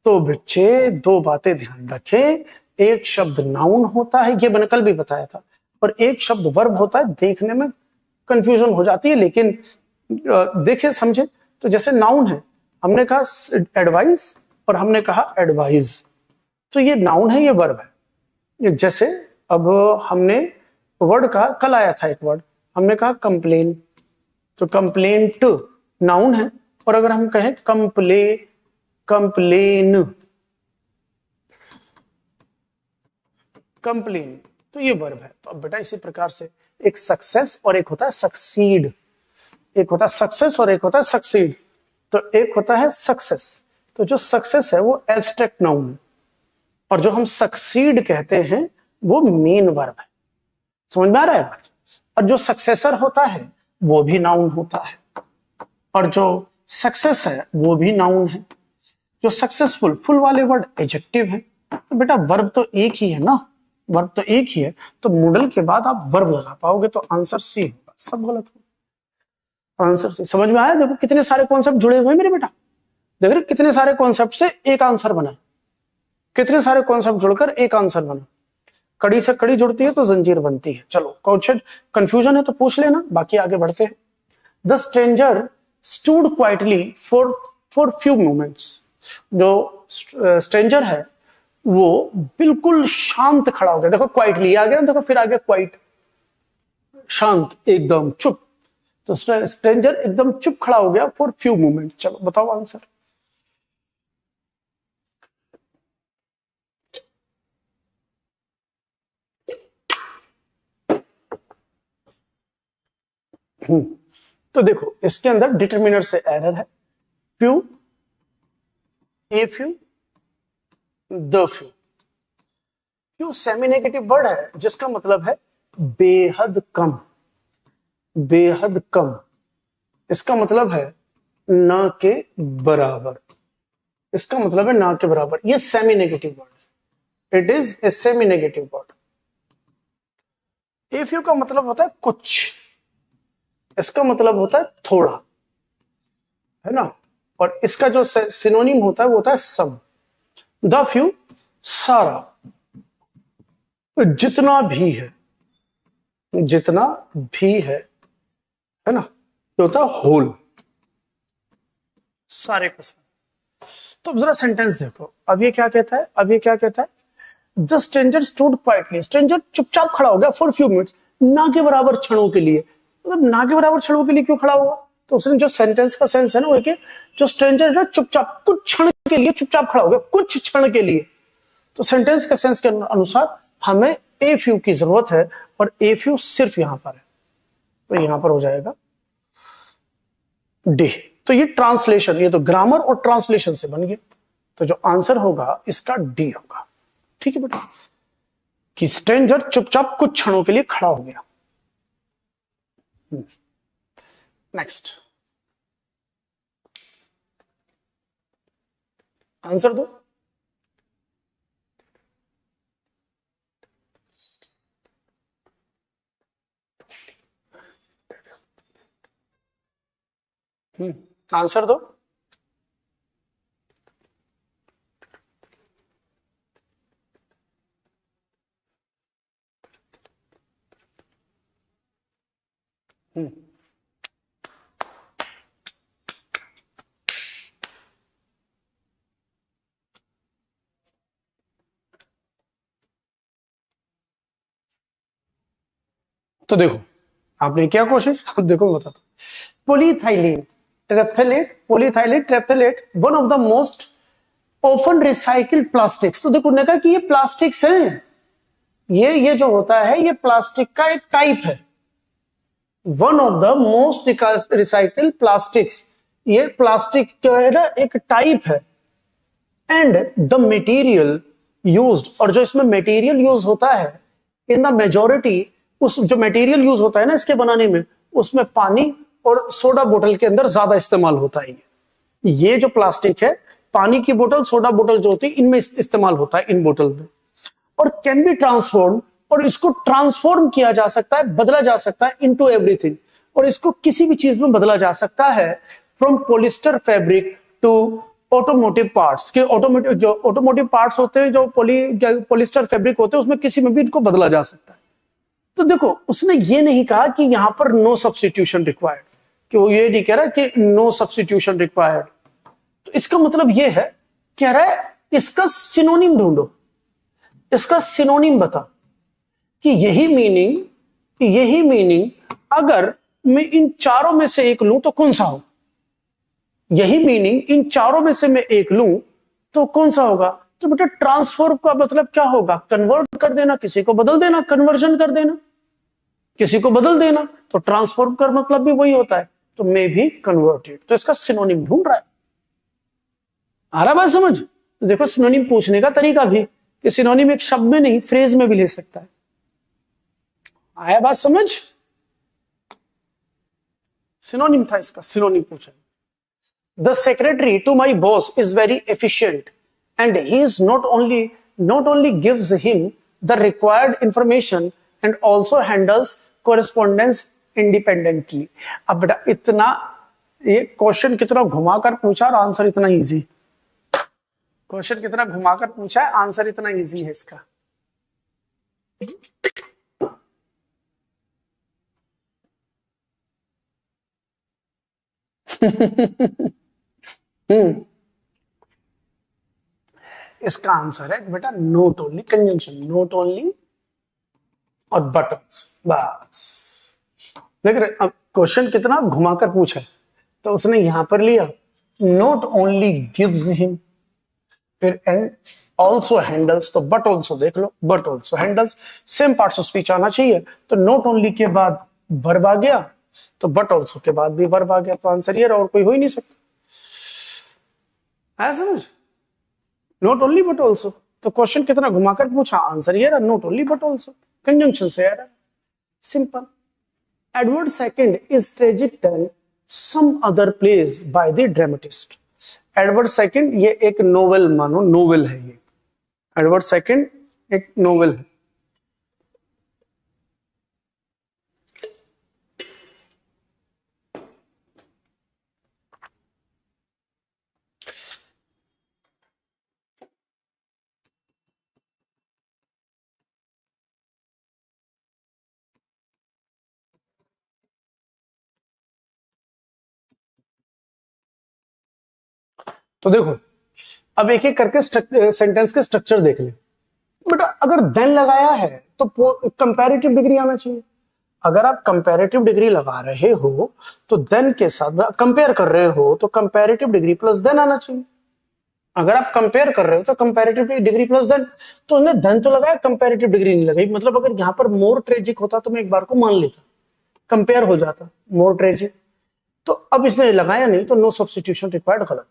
तो बच्चे दो बातें ध्यान रखें, एक शब्द नाउन होता है, ये मैंने कल भी बताया था, और एक शब्द वर्ब होता है। देखने में कंफ्यूजन हो जाती है, लेकिन देखे समझे। तो जैसे नाउन है, हमने कहा एडवाइस और हमने कहा एडवाइज, तो ये नाउन है, ये वर्ब है। जैसे अब हमने वर्ड कहा, कल आया था एक वर्ड, हमने कहा कंप्लेन, तो कंप्लेंट नाउन है। और अगर हम कहें कंप्लेन तो ये वर्ब है। तो अब बेटा इसी प्रकार से एक सक्सेस और एक होता है सक्सीड, एक होता है सक्सेस और एक होता है सक्सीड। तो एक होता है सक्सेस, तो जो सक्सेस है वो एब्स्ट्रैक्ट नाउन है, और जो हम सक्सीड कहते हैं वो मेन वर्ब है। समझ में आ रहा है बात? और जो सक्सेसर होता है वो भी नाउन होता है, और जो सक्सेस है वो भी नाउन है। जो सक्सेसफुल, फुल वाले वर्ड एडजेक्टिव है। तो बेटा वर्ब तो एक ही है ना, वर्ब तो एक ही है, तो मॉडल के बाद आप वर्ब लगा पाओगे, तो आंसर सी होगा। सब गलत होगा, आंसर सी। समझ में आया? देखो कितने सारे कॉन्सेप्ट जुड़े हुए हैं मेरे बेटा, देख रहे कितने सारे कॉन्सेप्ट से एक आंसर बना, कितने सारे कॉन्सेप्ट जुड़कर एक आंसर बना। कड़ी से कड़ी जुड़ती है तो जंजीर बनती है। चलो क्वेश्चन कंफ्यूजन है तो पूछ लेना, बाकी आगे बढ़ते हैं। The stranger stood quietly for few moments. जो स्ट्रेंजर है वो बिल्कुल शांत खड़ा हो गया। देखो क्वाइटली आ गया, देखो फिर आ गया क्वाइट, शांत, एकदम चुप। तो स्ट्रेंजर एकदम चुप खड़ा हो गया फॉर फ्यू मोमेंट। चलो बताओ आंसर। तो देखो इसके अंदर डिटरमिनर से एरर है। Few, a few, the few. Few semi negative word है, जिसका मतलब है बेहद कम, बेहद कम। इसका मतलब है ना के बराबर, इसका मतलब है ना के बराबर। ये semi negative word, it is a semi negative word. A few का मतलब होता है कुछ, इसका मतलब होता है थोड़ा, है ना। और इसका जो सिनोनिम होता है वो होता है सम। द फ्यू सारा, जितना भी है, जितना भी है ना, ये होता है होल, सारे का सारा। तो अब जरा सेंटेंस देखो, अब ये क्या कहता है, अब ये क्या कहता है, the stranger stood quietly. Stranger चुपचाप खड़ा हो गया फॉर फ्यू मिनट्स, ना के बराबर क्षणों के लिए। मतलब ना के बराबर क्षणों के लिए क्यों खड़ा हुआ? तो उसने जो सेंटेंस का सेंस है ना वो, जो स्ट्रेंजर है चुपचाप कुछ क्षण के लिए चुपचाप खड़ा हो गया, कुछ क्षण के लिए। तो सेंटेंस के सेंस के अनुसार हमें ए फ्यू की जरूरत है, और ए फ्यू सिर्फ यहां पर है, तो यहां पर हो जाएगा डी। तो ये ट्रांसलेशन, ये तो ग्रामर और ट्रांसलेशन से बन गया। तो जो आंसर होगा इसका डी होगा। ठीक है बेटा, कि स्ट्रेंजर चुपचाप कुछ क्षणों के लिए खड़ा हो गया। नेक्स्ट आंसर दो। आंसर दो। तो देखो आपने क्या कोशिश, अब देखो बताता। Polyethylene terephthalate, polyethylene terephthalate, one of the most often recycled plastics. तो देखो कहा कि ये प्लास्टिक्स हैं, ये जो होता है ये प्लास्टिक का एक टाइप है। One of the most recycled plastics, ये प्लास्टिक जो है ना एक टाइप है। एंड द मटेरियल यूज्ड, और जो इसमें मटेरियल यूज होता है इन द मेजोरिटी, उस जो मटेरियल यूज होता है ना इसके बनाने में, उसमें पानी और सोडा बोतल के अंदर ज्यादा इस्तेमाल होता है। ये जो प्लास्टिक है, पानी की बोतल, सोडा बोतल जो होती है, इनमें इस्तेमाल होता है, इन बोतल में। और कैन बी ट्रांसफॉर्म, और इसको ट्रांसफॉर्म किया जा सकता है, बदला जा सकता है इनटू एवरीथिंग, और इसको किसी भी चीज में बदला जा सकता है। From polyester fabric to automotive parts, के ऑटोमोटिव जो ऑटोमोटिव पार्ट्स होते हैं, जो पॉलिस्टर फैब्रिक होते हैं, उसमें किसी में भी इनको बदला जा सकता है। तो देखो, उसने ये नहीं कहा कि यहां पर नो सब्स्टिट्यूशन रिक्वायर्ड, कि वो ये नहीं कह रहा कि नो सब्स्टिट्यूशन रिक्वायर्ड। तो इसका मतलब ये है, कह रहा है इसका सिनोनिम ढूंढो, इसका सिनोनिम बता कि यही मीनिंग अगर मैं इन चारों में से एक लूं तो कौन सा हो, यही मीनिंग इन चारों में से मैं एक लूं तो कौन सा होगा। तो बेटा ट्रांसफॉर्म का मतलब क्या होगा, कन्वर्ट कर देना, किसी को बदल देना, कन्वर्जन कर देना, किसी को बदल देना। तो ट्रांसफॉर्म का मतलब भी वही होता है, तो मे भी कन्वर्टेड। तो इसका सिनोनिम ढूंढ रहा है। आ रहा बात समझ। तो देखो सिनोनिम पूछने का तरीका भी, कि सिनोनिम एक शब्द में नहीं फ्रेज में भी ले सकता है। आया बात समझ। सिनोनिम था इसका, सिनोनिम पूछा। The secretary to my boss is very efficient and he is not only gives him the required information and also handles correspondence independently. अब बेटा इतना, ये क्वेश्चन कितना घुमाकर पूछा और आंसर इतना इजी। क्वेश्चन कितना घुमाकर पूछा है, आंसर इतना इजी है इसका। इसका आंसर है बेटा note only conjunction, note only और बटन्स, बस। देख रहे, अब क्वेश्चन कितना घुमाकर पूछा, तो उसने यहां पर लिया नोट ओनली गिव्स हिम, फिर एंड ऑल्सो हैंडल्स, तो बट ऑल्सो देख लो, but also handles, same parts of speech आना चाहिए। तो नोट ओनली के बाद वर्ब आ गया, तो बट ऑल्सो के बाद भी वर्ब आ गया, तो आंसर ये, और कोई हो ही नहीं सकता। है समझ, नोट ओनली बट ऑल्सो। तो क्वेश्चन कितना घुमाकर पूछा, आंसर ये रहा, not only but also, conjunction से आ रहा, simple. Edward second is tragic than some other place by the dramatist. Edward second ये एक नोवेल, मानो नोवेल है ये, एडवर्ड सेकंड एक नोवेल है। तो देखो अब एक एक करके सेंटेंस के स्ट्रक्चर देख ले बेटा। अगर देन लगाया है तो कंपैरेटिव डिग्री आना चाहिए। अगर आप कंपैरेटिव डिग्री लगा रहे हो तो देन के साथ कंपेयर कर रहे हो तो कंपैरेटिव डिग्री प्लस देन आना चाहिए। अगर आप कंपेयर कर रहे हो तो कंपैरेटिव डिग्री प्लस देन, तो उन्होंने देन तो लगाया, कंपैरेटिव डिग्री नहीं लगाई। मतलब अगर यहां पर मोर ट्रेजिक होता तो मैं एक बार को मान लेता, कंपेयर हो जाता मोर ट्रेजिक। तो अब इसने लगाया नहीं, तो नो सब्स्टिट्यूशन रिक्वायर्ड, गलत।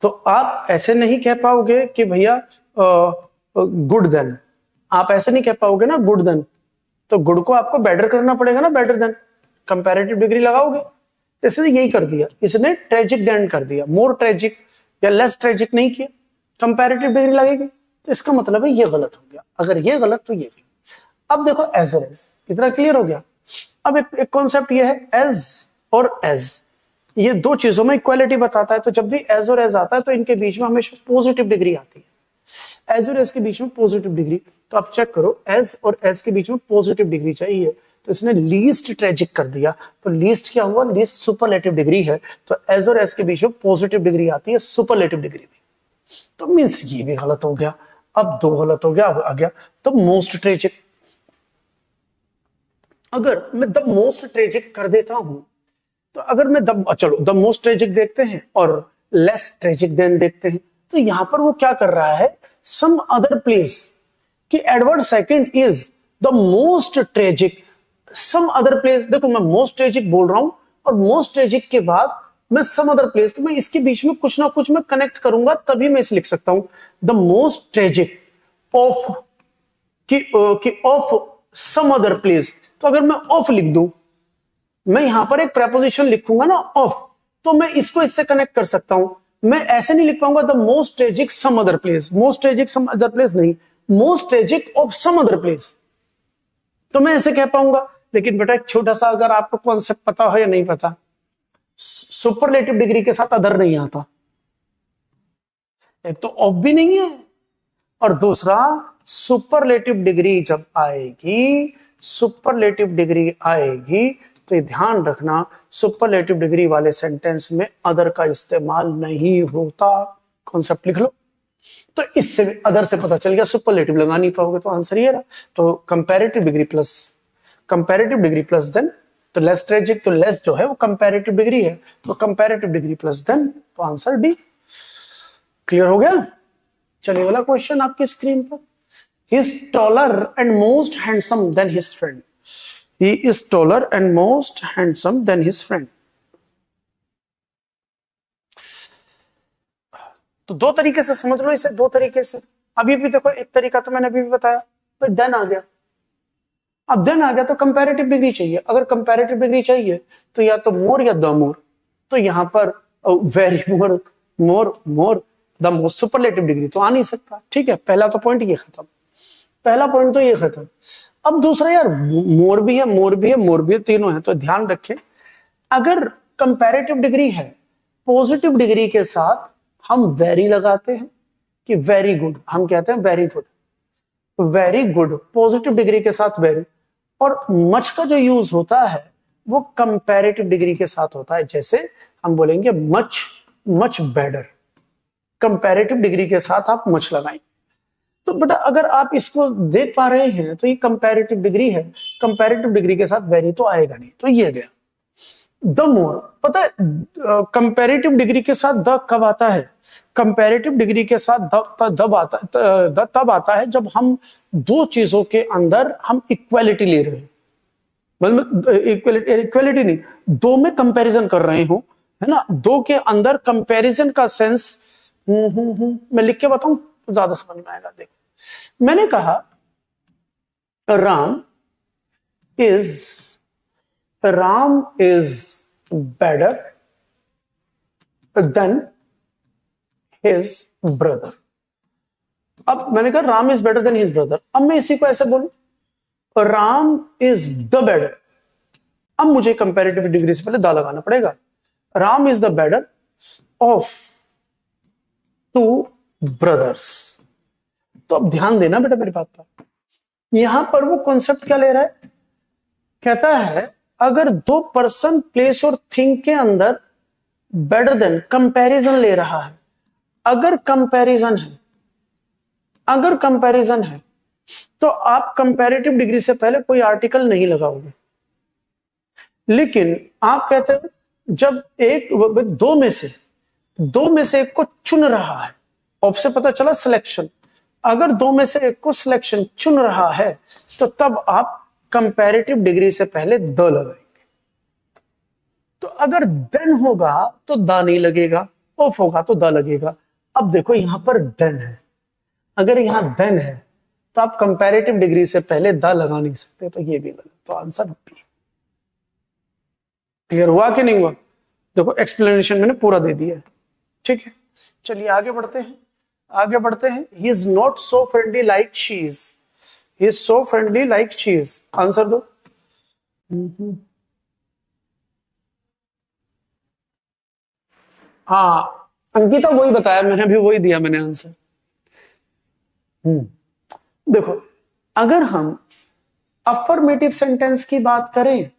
तो आप ऐसे नहीं कह पाओगे कि भैया गुड देन, आप ऐसे नहीं कह पाओगे ना गुड देन, तो गुड को आपको बेटर करना पड़ेगा ना, बेटर देन। कंपैरेटिव डिग्री लगाओगे, जैसे यही कर दिया इसने, ट्रेजिक देन कर दिया, मोर ट्रेजिक या लेस ट्रेजिक नहीं किया, कंपैरेटिव डिग्री लगेगी। तो इसका मतलब है ये गलत हो गया। अगर ये गलत तो ये। अब देखो एज और एज, इतना क्लियर हो गया। अब एक कॉन्सेप्ट ये है एज और एज, ये दो चीजों में इक्वालिटी बताता है। तो जब भी एज और एज आता है तो इनके बीच में हमेशा पॉजिटिव डिग्री आती है, एज और एज के बीच में पॉजिटिव डिग्री। तो आप चेक करो, एज और एज के बीच में पॉजिटिव डिग्री चाहिए, तो इसने लीस्ट ट्रेजिक कर दिया। तो लीस्ट क्या हुआ, लीस्ट सुपरलेटिव डिग्री है, तो एज और एज के बीच में पॉजिटिव डिग्री आती है, सुपरलेटिव डिग्री भी। तो मींस ये भी गलत हो गया। अब दो गलत हो गया, अब आ गया तो मोस्ट ट्रेजिक। अगर मैं द मोस्ट ट्रेजिक कर देता हूं, तो अगर मैं चलो द मोस्ट ट्रेजिक देखते हैं और लेस ट्रेजिक देन देखते हैं, तो यहां पर वो क्या कर रहा है, सम अदर प्लेस, कि Edward second is the most tragic, some other place. देखो मैं मोस्ट ट्रेजिक बोल रहा हूं और मोस्ट ट्रेजिक के बाद मैं सम अदर प्लेस, तो मैं इसके बीच में कुछ ना कुछ मैं कनेक्ट करूंगा, तभी मैं इसे लिख सकता हूं द मोस्ट ट्रेजिक ऑफ कि ऑफ सम अदर प्लेस। तो अगर मैं ऑफ लिख दूं, मैं यहां पर एक प्रेपोजिशन लिखूंगा ना ऑफ, तो मैं इसको इससे कनेक्ट कर सकता हूं। मैं ऐसे नहीं लिख पाऊंगा the most tragic some other place, most tragic some other place नहीं, most tragic of some other place, तो मैं ऐसे कह पाऊंगा। लेकिन बेटा एक छोटा सा अगर आपको कॉन्सेप्ट पता हो या नहीं पता, सुपरलेटिव डिग्री के साथ अदर नहीं आता। एक तो ऑफ भी नहीं है, और दूसरा सुपरलेटिव डिग्री जब आएगी, सुपरलेटिव डिग्री आएगी तो ये ध्यान रखना, सुपरलेटिव डिग्री वाले सेंटेंस में अदर का इस्तेमाल नहीं होता। कॉन्सेप्ट लिख लो। तो इससे अदर से पता चल गया, सुपरलेटिव लगा नहीं पाओगे तो आंसर ये रहा। तो कंपैरेटिव डिग्री प्लस देन, तो लेस ट्रेजिक, तो लेस जो है वो कंपैरेटिव डिग्री है, तो कंपैरेटिव डिग्री प्लस देन, तो आंसर डी। क्लियर हो गया? चलिए वाला क्वेश्चन आपकी स्क्रीन पर। He is taller and most handsome than his friend. He is taller and most handsome than his friend. तो दो तरीके से समझ लो इसे, दो तरीके से। अभी भी देखो, एक तरीका तो मैंने अभी भी बताया, भाई देन आ गया। अब देन आ गया तो कंपैरेटिव डिग्री चाहिए। अगर कंपैरेटिव डिग्री चाहिए तो या तो मोर या द मोर, तो यहां पर very more, more the most, superlative degree तो आ नहीं सकता। ठीक है, पहला तो पॉइंट ये खत्म, पहला पॉइंट तो ये खत्म। अब दूसरा, यार मोर भी है, मोर भी है, मोर भी है, तीनों है। तो ध्यान रखें, अगर कंपैरेटिव डिग्री है, पॉजिटिव डिग्री के साथ हम वेरी लगाते हैं कि वेरी गुड, हम कहते हैं very good, very good positive degree के साथ वेरी। और मच का जो यूज होता है वो कंपैरेटिव डिग्री के साथ होता है। जैसे हम बोलेंगे much, much better, comparative degree के साथ आप मच लगाएंगे। तो बेटा अगर आप इसको देख पा रहे हैं तो ये कंपैरेटिव डिग्री है, कंपैरेटिव डिग्री के साथ वेरी तो आएगा नहीं, तो ये गया। द मोर, पता है कंपैरेटिव डिग्री के साथ द कब आता है? कंपैरेटिव डिग्री के साथ द तब आता है जब हम दो चीजों के अंदर हम इक्वालिटी ले रहे हैं, मतलब इक्वालिटी नहीं, दो में कंपैरिजन कर रहे हो, है ना, दो के अंदर कंपैरिजन का सेंस। मैं लिख के बताऊं तो ज्यादा समझ में आएगा। देखो, मैंने कहा Ram is better than his brother. अब मैंने कहा Ram is better than his brother, अब मैं इसी को ऐसे बोलूं राम इज द बेटर। अब मुझे कंपैरेटिव डिग्री से पहले द लगाना पड़ेगा। Ram is the better of two brothers. तो अब ध्यान देना बेटा मेरी बात पर, यहां पर वो कॉन्सेप्ट क्या ले रहा है? कहता है अगर दो पर्सन, प्लेस और थिंग के अंदर बेटर देन कंपैरिजन ले रहा है, अगर कंपैरिजन है तो आप कंपैरेटिव डिग्री से पहले कोई आर्टिकल नहीं लगाओगे। लेकिन आप कहते हो जब एक दो में से एक को चुन रहा है, ऑफ से पता चला सिलेक्शन, अगर दो में से एक को सिलेक्शन चुन रहा है तो तब आप कंपैरेटिव डिग्री से पहले द लगाएंगे। तो अगर देन होगा तो द नहीं लगेगा, ऑफ होगा तो द लगेगा। अब देखो यहां पर देन है, अगर यहां देन है तो आप कंपैरेटिव डिग्री से पहले द लगा नहीं सकते, तो ये भी गलत, तो आंसर बी। क्लियर हुआ कि नहीं हुआ? देखो एक्सप्लेनेशन मैंने पूरा दे दिया है। ठीक है, चलिए आगे बढ़ते हैं। ही is not so friendly like she is, he is so friendly like she is. Answer दो। हाँ अंकिता वही बताया मैंने, भी वही दिया मैंने आंसर। देखो अगर हम अफर्मेटिव सेंटेंस की बात करें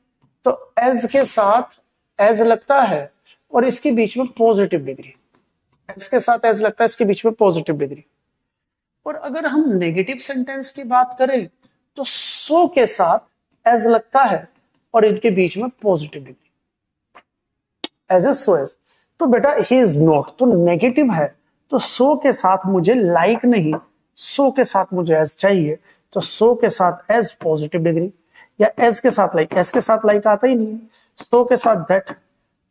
तो एज के साथ एज लगता है और इसके बीच में पॉजिटिव डिग्री, एज के साथ एज लगता है, इसके बीच में पॉजिटिव डिग्री। और अगर हम नेगेटिव सेंटेंस की बात करें तो सो के साथ एज लगता है और इनके बीच में positive degree, as a so as. तो बेटा ही इज नॉट तो नेगेटिव है, तो सो के साथ मुझे लाइक नहीं, सो के साथ मुझे एज चाहिए, तो सो के साथ एज पॉजिटिव डिग्री, या एज के साथ लाइक, एज के साथ लाइक आता ही नहीं, सो के साथ दैट,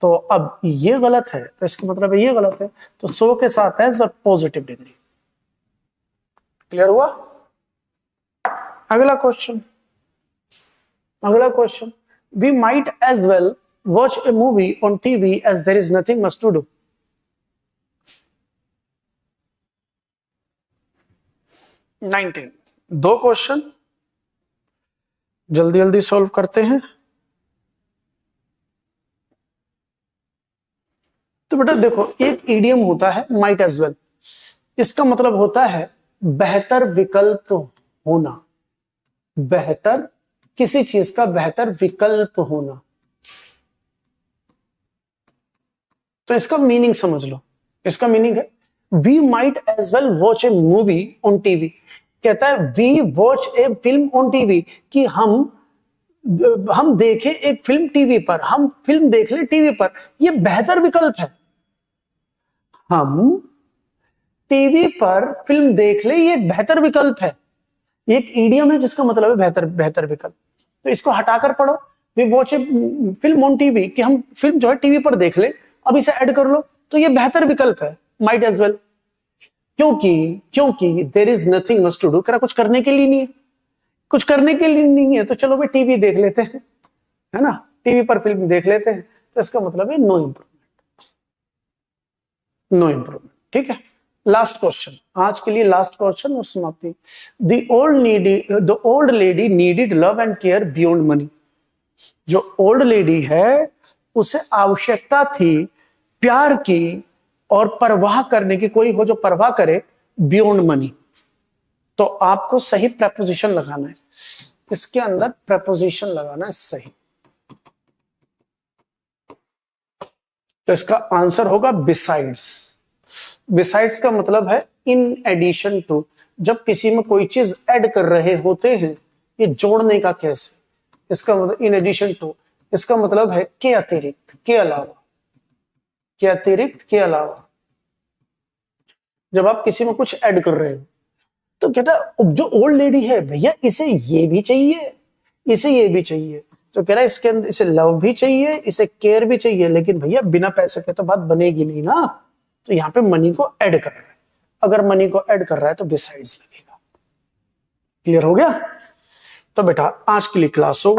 तो अब ये गलत है, तो इसका मतलब है ये गलत है, तो सो के साथ है पॉजिटिव डिग्री। क्लियर हुआ? अगला question, we might as well watch a movie on TV as there is nothing much to do. दो क्वेश्चन जल्दी जल्दी सॉल्व करते हैं। तो बेटा देखो, एक इडियम होता है माइट एज वेल, इसका मतलब होता है बेहतर विकल्प होना, बेहतर, किसी चीज का बेहतर विकल्प होना। तो इसका मीनिंग समझ लो, इसका मीनिंग है we might as well watch a movie on TV. कहता है we watch a film on TV, कि हम देखें एक फिल्म टीवी पर, हम फिल्म देख लें टीवी पर, यह बेहतर विकल्प है। हम टीवी पर फिल्म देख ले, ये एक बेहतर विकल्प है। एक इडियम है जिसका मतलब है बेहतर विकल्प। तो इसको हटाकर पढ़ो, we watch a film on TV, कि हम फिल्म जो है टीवी पर देख ले। अब इसे ऐड कर लो तो ये बेहतर विकल्प है माइट एज वेल। क्योंकि there is nothing much to do, कुछ करने के लिए नहीं है, कुछ करने के लिए नहीं है, तो चलो भाई टीवी देख लेते हैं, है ना, टीवी पर फिल्म देख लेते हैं। तो इसका मतलब है नो इंप्रूवमेंट। ठीक है, लास्ट क्वेश्चन, आज के लिए लास्ट क्वेश्चन और समाप्ति। The old lady needed love and care beyond money. जो ओल्ड लेडी है उसे आवश्यकता थी प्यार की और परवाह करने की, कोई हो जो परवाह करे बियॉन्ड मनी। तो आपको सही प्रेपोजिशन लगाना है, इसके अंदर प्रेपोजिशन लगाना है सही। तो इसका आंसर होगा बिसाइड्स। बिसाइड्स का मतलब है इन एडिशन टू, जब किसी में कोई चीज ऐड कर रहे होते हैं, ये जोड़ने का केस है। इसका मतलब इन एडिशन टू, इसका मतलब है के अतिरिक्त, के अलावा, के अतिरिक्त, के अलावा। जब आप किसी में कुछ ऐड कर रहे हो तो कहता जो ओल्ड लेडी है भैया, इसे ये भी चाहिए, इसे ये भी चाहिए। तो कह रहा है इसके अंदर इसे लव भी चाहिए, इसे केयर भी चाहिए, लेकिन भैया बिना पैसे के तो बात बनेगी नहीं ना। तो यहां पे मनी को ऐड कर रहा है, अगर मनी को ऐड कर रहा है तो बिसाइड्स लगेगा। क्लियर हो गया? तो बेटा आज के लिए क्लास होगा।